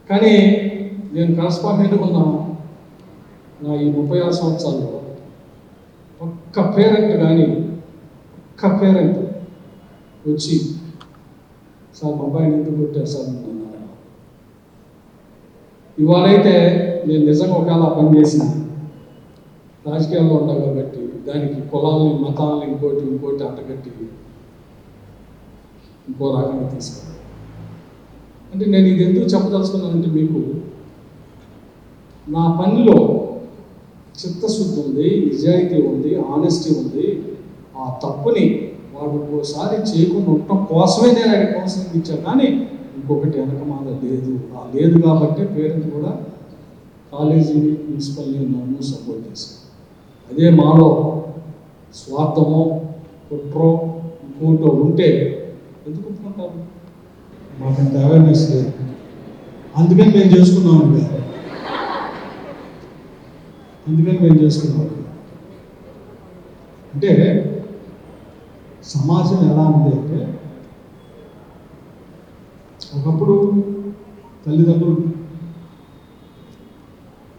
కానీ నేను కరస్పాండెంట్గా ఉన్నాను నా ఈ 36 సంవత్సరాల్లో ఒక్క పేరెంట్ వచ్చి సార్ మా అబ్బాయిని ఎందుకు కొట్టారు సార్ అన్నారు. ఇవాళైతే నేను నిజంగా ఒకవేళ పని చేసిన రాజకీయాల్లో ఉంటా కాబట్టి దానికి కులాలని మతాలని ఇంకోటి అట్టగట్టి ఇంకో రకంగా తీసుకున్నాను. అంటే నేను ఇది ఎందుకు చెప్పదలుచుకున్నానంటే మీకు నా పనిలో చిత్తశుద్ధి ఉంది, నిజాయితీ ఉంది, ఆనెస్టీ ఉంది. ఆ తప్పుని వాడు ఇంకోసారి చేయకుండా ఉండటం కోసమే నేను ఆయన కౌన్సిలింగ్ ఇచ్చాను. కానీ ఇంకొకటి వెనకమాల లేదు. ఆ లేదు కాబట్టి పేరెంట్ కూడా కాలేజీని ప్రిన్సిపల్ని నన్ను సపోర్ట్ చేశాను. అదే మాలో స్వార్థమో కుట్రో ఇంకోటో ఉంటే ఎందుకు ఒప్పుకుంటారు? మాకంత అవేర్నెస్ లేదు. అందుకని మేము చేసుకున్నాం. అంటే సమాజం ఎలా ఉంది అంటే ఒకప్పుడు తల్లిదండ్రులు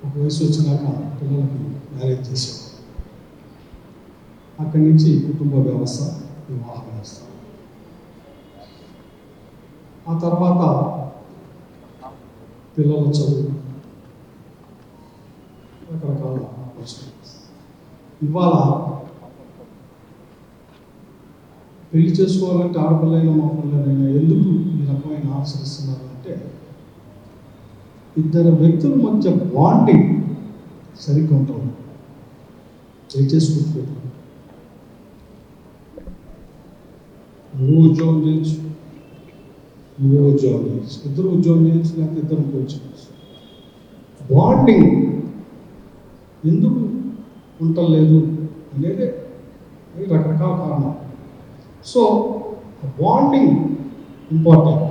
ఒక వయసు వచ్చినాక పిల్లలకి మ్యారేజ్ చేశారు. అక్కడి నుంచి కుటుంబ వ్యవస్థ, వివాహ వ్యవస్థ, ఆ తర్వాత పిల్లల చదువు, రకరకాల ఆపర్చునిటీస్. ఇవాళ పెళ్లి చేసుకోవాలంటే ఆడపిల్లైనా మా పిల్లలైనా ఎందుకు ఈ రకమైన ఆచరిస్తున్నారు అంటే ఇద్దరు వ్యక్తుల మధ్య బాండింగ్ సరిగ్గా ఉంటుంది. చేసుకుంటున్నారు. నువ్వు ఉద్యోగం చేయొచ్చు, ఇద్దరు ఉద్యోగం చేయొచ్చు, లేకపోతే ఇద్దరు చేయొచ్చు. బాండింగ్ ఎందుకు ఉండలేదు అనేది రకరకాల కారణాలు. So bonding important.